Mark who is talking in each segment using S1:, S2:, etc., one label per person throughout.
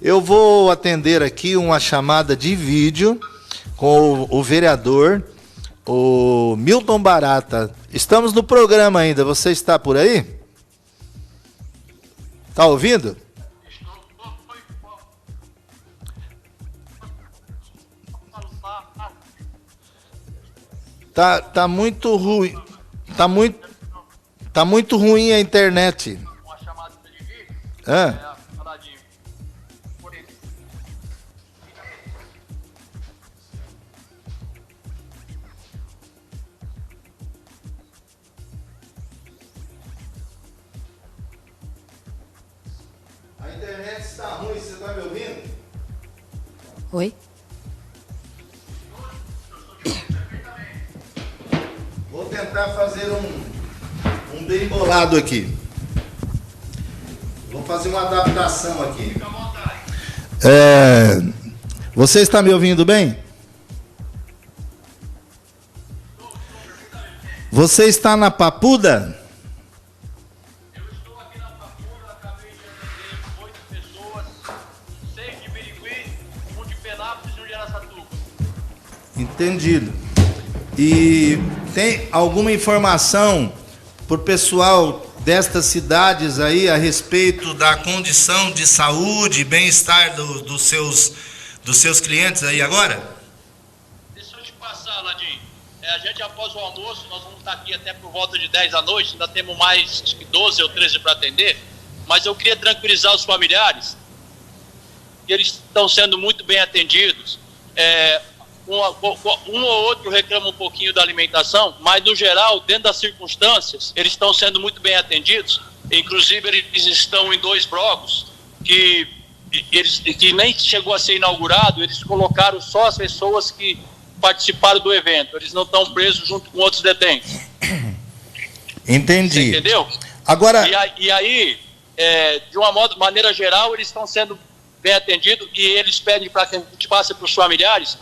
S1: Eu vou atender aqui uma chamada de vídeo com o vereador, o Milton Barata. Estamos no programa ainda, você está por aí? Está ouvindo? Tá muito ruim. Tá muito ruim a internet.
S2: Uma chamada de vídeo. Faladinho. Por isso.
S1: A internet está ruim, você está me ouvindo?
S3: Oi?
S1: Vou tentar fazer um bem bolado aqui. Vou fazer uma adaptação aqui.
S2: Fica à vontade.
S1: Você está me ouvindo bem? Você está na Papuda?
S2: Eu estou aqui na Papuda, acabei de atender 8 pessoas, 6 de Birigui, 1 de Penápolis e 1 de Araçatuba.
S1: Entendido. E tem alguma informação para o pessoal destas cidades aí a respeito da condição de saúde e bem-estar dos seus clientes aí agora?
S2: Deixa eu te passar, Ladinho. A gente, após o almoço, nós vamos estar aqui até por volta de 10 da noite, ainda temos mais acho que 12 ou 13 para atender, mas eu queria tranquilizar os familiares, que eles estão sendo muito bem atendidos. Um ou outro reclama um pouquinho da alimentação, mas no geral, dentro das circunstâncias, eles estão sendo muito bem atendidos. Inclusive, eles estão em 2 blocos que nem chegou a ser inaugurado, eles colocaram só as pessoas que participaram do evento. Eles não estão presos junto com outros detentos.
S1: Entendi.
S2: Você entendeu?
S1: Agora...
S2: E aí, de uma maneira geral, eles estão sendo bem atendidos e eles pedem para que a gente passe para os familiares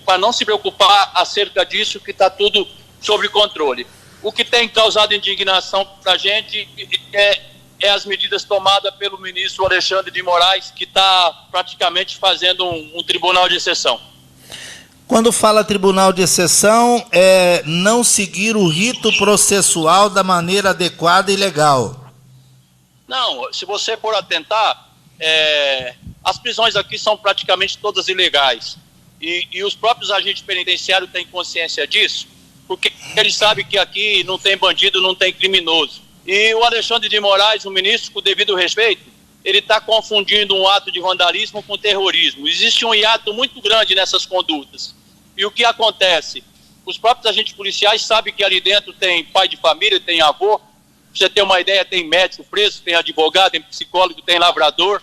S2: para não se preocupar acerca disso, que está tudo sob controle. O que tem causado indignação para a gente é as medidas tomadas pelo ministro Alexandre de Moraes, que está praticamente fazendo um tribunal de exceção.
S1: Quando fala tribunal de exceção, é não seguir o rito processual da maneira adequada e legal.
S2: Não, se você for atentar, as prisões aqui são praticamente todas ilegais. E os próprios agentes penitenciários têm consciência disso, porque eles sabem que aqui não tem bandido, não tem criminoso. E o Alexandre de Moraes, o ministro, com o devido respeito, ele está confundindo um ato de vandalismo com terrorismo. Existe um hiato muito grande nessas condutas. E o que acontece? Os próprios agentes policiais sabem que ali dentro tem pai de família, tem avô. Pra você ter uma ideia, tem médico preso, tem advogado, tem psicólogo, tem lavrador.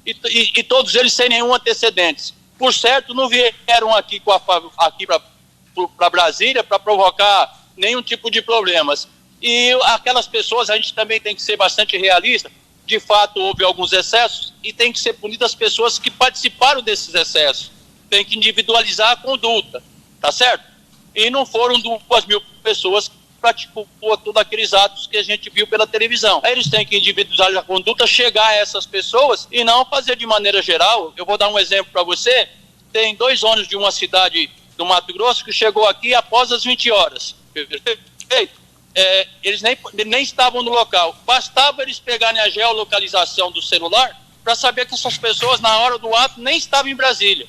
S2: E todos eles sem nenhum antecedente. Por certo, não vieram aqui para Brasília para provocar nenhum tipo de problemas. E aquelas pessoas, a gente também tem que ser bastante realista. De fato, houve alguns excessos e tem que ser punidas as pessoas que participaram desses excessos. Tem que individualizar a conduta, tá certo? E não foram 2.000 pessoas que praticou todos aqueles atos que a gente viu pela televisão. Aí eles têm que individualizar a conduta, chegar a essas pessoas e não fazer de maneira geral. Eu vou dar um exemplo para você. Tem 2 ônibus de uma cidade do Mato Grosso que chegou aqui após as 20 horas. Perfeito? Eles nem estavam no local. Bastava eles pegarem a geolocalização do celular para saber que essas pessoas, na hora do ato, nem estavam em Brasília.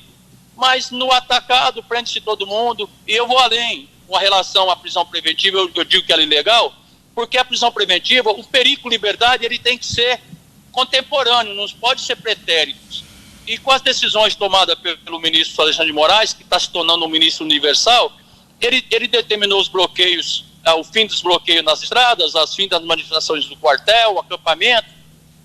S2: Mas no atacado, prende-se todo mundo. E eu vou além. Com relação à prisão preventiva, eu digo que ela é ilegal, porque a prisão preventiva, o perigo liberdade, ele tem que ser contemporâneo, não pode ser pretérito. E com as decisões tomadas pelo ministro Alexandre de Moraes, que está se tornando um ministro universal, ele determinou os bloqueios, o fim dos bloqueios nas estradas, o fim das manifestações do quartel, o acampamento.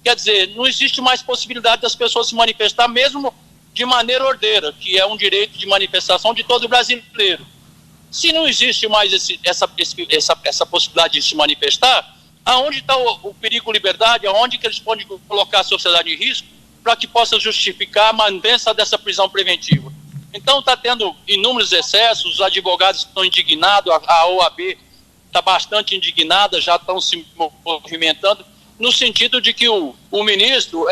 S2: Quer dizer, não existe mais possibilidade das pessoas se manifestar, mesmo de maneira ordeira, que é um direito de manifestação de todo brasileiro. Se não existe mais essa possibilidade de se manifestar, aonde está o perigo liberdade, aonde que eles podem colocar a sociedade em risco para que possa justificar a manutenção dessa prisão preventiva? Então está tendo inúmeros excessos, os advogados estão indignados, a OAB está bastante indignada, já estão se movimentando, no sentido de que o ministro,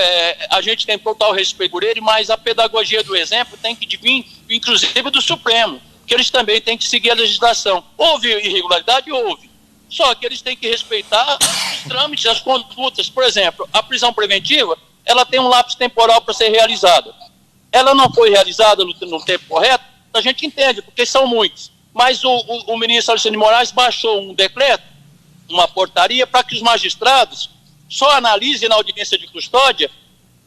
S2: a gente tem total respeito por ele, mas a pedagogia do exemplo tem que vir, inclusive do Supremo, que eles também têm que seguir a legislação. Houve irregularidade? Houve. Só que eles têm que respeitar os trâmites, as condutas. Por exemplo, a prisão preventiva, ela tem um lapso temporal para ser realizada. Ela não foi realizada no tempo correto, a gente entende, porque são muitos. Mas o ministro Alexandre de Moraes baixou um decreto, uma portaria, para que os magistrados só analisem na audiência de custódia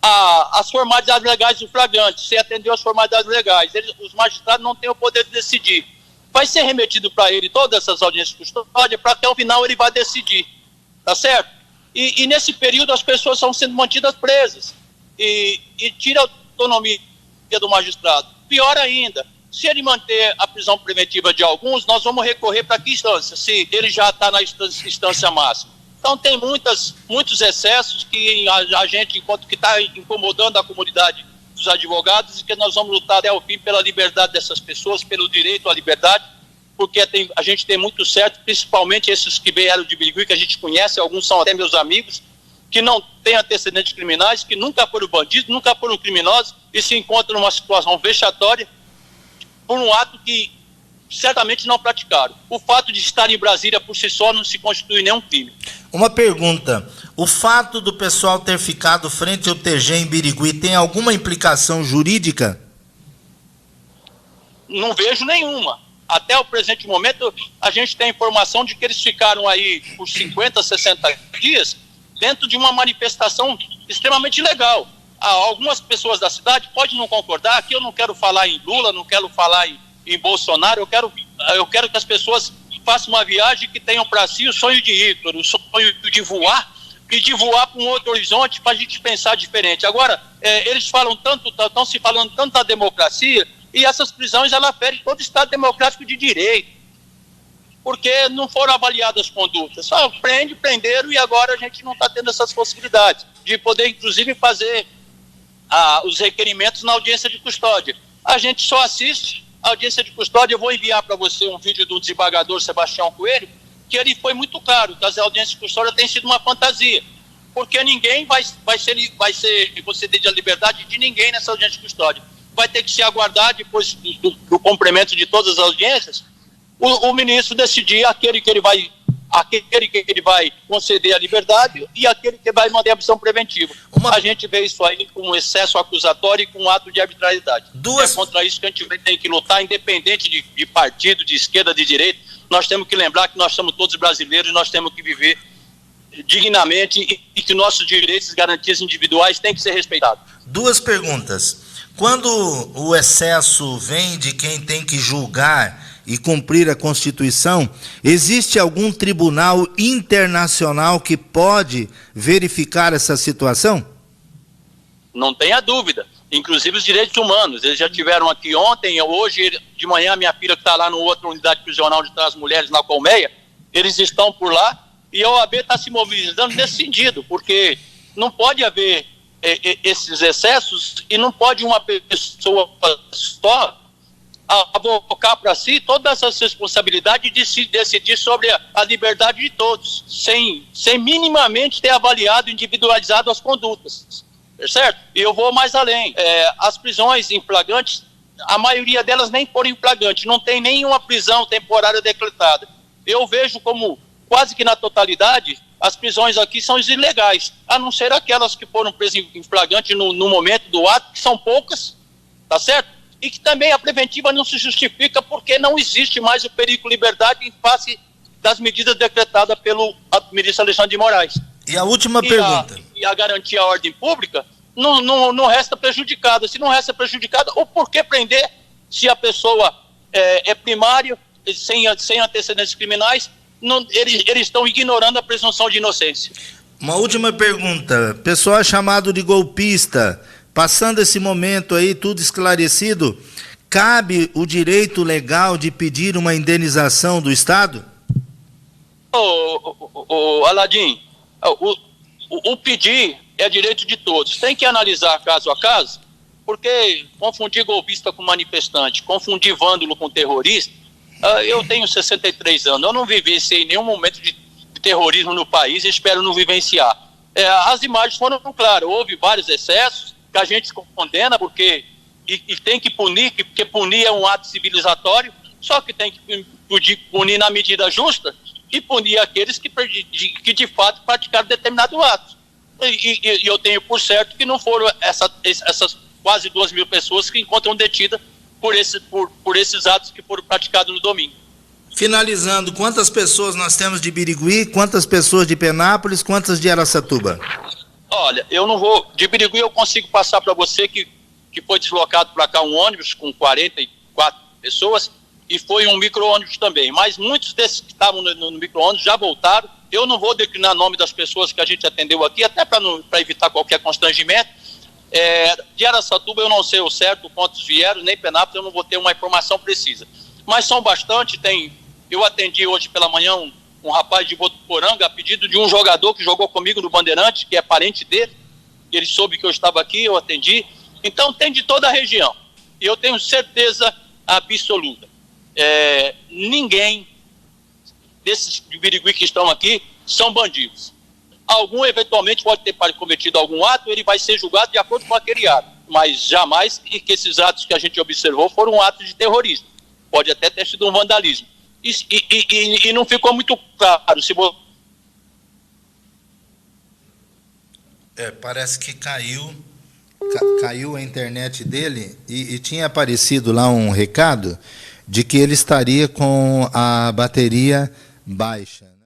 S2: as formalidades legais do flagrante, se atendeu às formalidades legais. Os magistrados não têm o poder de decidir. Vai ser remetido para ele todas essas audiências de custódia, para até o final ele vai decidir, tá certo? E nesse período as pessoas estão sendo mantidas presas e tira a autonomia do magistrado. Pior ainda, se ele manter a prisão preventiva de alguns, nós vamos recorrer para que instância? Se ele já está na instância máxima. Então tem muitos excessos que a gente, enquanto que está incomodando a comunidade dos advogados, e que nós vamos lutar até o fim pela liberdade dessas pessoas, pelo direito à liberdade, porque a gente tem muito certo, principalmente esses que vieram de Birigui, que a gente conhece, alguns são até meus amigos, que não têm antecedentes criminais, que nunca foram bandidos, nunca foram criminosos, e se encontram numa situação vexatória por um ato que certamente não praticaram. O fato de estar em Brasília por si só não se constitui nenhum crime.
S1: Uma pergunta, o fato do pessoal ter ficado frente ao TG em Birigui tem alguma implicação jurídica?
S2: Não vejo nenhuma. Até o presente momento, a gente tem informação de que eles ficaram aí por 50, 60 dias dentro de uma manifestação extremamente ilegal. Algumas pessoas da cidade podem não concordar, aqui eu não quero falar em Lula, não quero falar em Bolsonaro, eu quero que as pessoas façam uma viagem que tenham para si o sonho de Hitler, o sonho de voar, e de voar para um outro horizonte para a gente pensar diferente. Agora, eles falam tanto, estão se falando tanto da democracia, e essas prisões, ela ferem todo o Estado democrático de direito, porque não foram avaliadas as condutas. Só prenderam, e agora a gente não está tendo essas possibilidades de poder, inclusive, fazer os requerimentos na audiência de custódia. A gente só assiste a audiência de custódia. Eu vou enviar para você um vídeo do desembargador Sebastião Coelho, que ele foi muito claro, que as audiências de custódia têm sido uma fantasia, porque ninguém vai ser concedida a liberdade de ninguém nessa audiência de custódia. Vai ter que se aguardar, depois do cumprimento de todas as audiências, o ministro decidir aquele que ele vai conceder a liberdade e aquele que vai manter a prisão preventiva. A gente vê isso aí com um excesso acusatório e com um ato de arbitrariedade. É contra isso que a gente tem que lutar, independente de partido, de esquerda, de direita. Nós temos que lembrar que nós somos todos brasileiros, nós temos que viver dignamente e que nossos direitos e garantias individuais têm que ser respeitados.
S1: Duas perguntas. Quando o excesso vem de quem tem que julgar e cumprir a Constituição, existe algum tribunal internacional que pode verificar essa situação?
S2: Não tenha dúvida. Inclusive os direitos humanos. Eles já tiveram aqui ontem, hoje, de manhã, minha filha que está lá no outra unidade prisional de trás mulheres, na Colmeia, eles estão por lá, e a OAB está se mobilizando nesse sentido, porque não pode haver esses excessos e não pode uma pessoa só abocar para si todas as responsabilidades de se decidir sobre a liberdade de todos, sem minimamente ter avaliado, individualizado as condutas, certo? E eu vou mais além. As prisões em flagrantes, a maioria delas nem foram em flagrante, não tem nenhuma prisão temporária decretada. Eu vejo como quase que na totalidade as prisões aqui são ilegais, a não ser aquelas que foram presas em flagrante no momento do ato, que são poucas, tá certo? E que também a preventiva não se justifica porque não existe mais o perigo de liberdade em face das medidas decretadas pelo ministro Alexandre de Moraes.
S1: E a última pergunta.
S2: E a garantia à ordem pública não resta prejudicada. Se não resta prejudicada, ou por que prender se a pessoa é primária, sem antecedentes criminais? Eles estão ignorando a presunção de inocência.
S1: Uma última pergunta. Pessoal chamado de golpista, passando esse momento aí, tudo esclarecido, cabe o direito legal de pedir uma indenização do Estado?
S2: Aladim, o pedir é direito de todos. Tem que analisar caso a caso, porque confundir golpista com manifestante, confundir vândalo com terrorista. Eu tenho 63 anos, eu não vivenciei nenhum momento de terrorismo no país e espero não vivenciar. as imagens foram claras. Houve vários excessos que a gente condena, porque e tem que punir, porque punir é um ato civilizatório, só que tem que punir na medida justa e punir aqueles que de fato praticaram determinado ato. E eu tenho por certo que não foram essas quase 2.000 pessoas que encontram detidas por esses atos que foram praticados no domingo.
S1: Finalizando, quantas pessoas nós temos de Birigui, quantas pessoas de Penápolis, quantas de Araçatuba?
S2: Olha, eu não vou... De Birigui eu consigo passar para você que foi deslocado para cá um ônibus com 44 pessoas e foi um micro-ônibus também. Mas muitos desses que estavam no micro-ônibus já voltaram. Eu não vou declinar o nome das pessoas que a gente atendeu aqui, até para evitar qualquer constrangimento. De Araçatuba eu não sei o certo quantos vieram, nem Penápolis eu não vou ter uma informação precisa. Mas são bastante, eu atendi hoje pela manhã um rapaz de Botuporanga a pedido de um jogador que jogou comigo no Bandeirante, que é parente dele. Ele soube que eu estava aqui, eu atendi. Então tem de toda a região. E eu tenho certeza absoluta. Ninguém desses de Birigui que estão aqui são bandidos. Algum eventualmente pode ter cometido algum ato, ele vai ser julgado de acordo com aquele ato. Mas jamais que esses atos que a gente observou foram atos de terrorismo. Pode até ter sido um vandalismo. E não ficou muito claro se você...
S1: Parece que caiu a internet dele e tinha aparecido lá um recado de que ele estaria com a bateria baixa.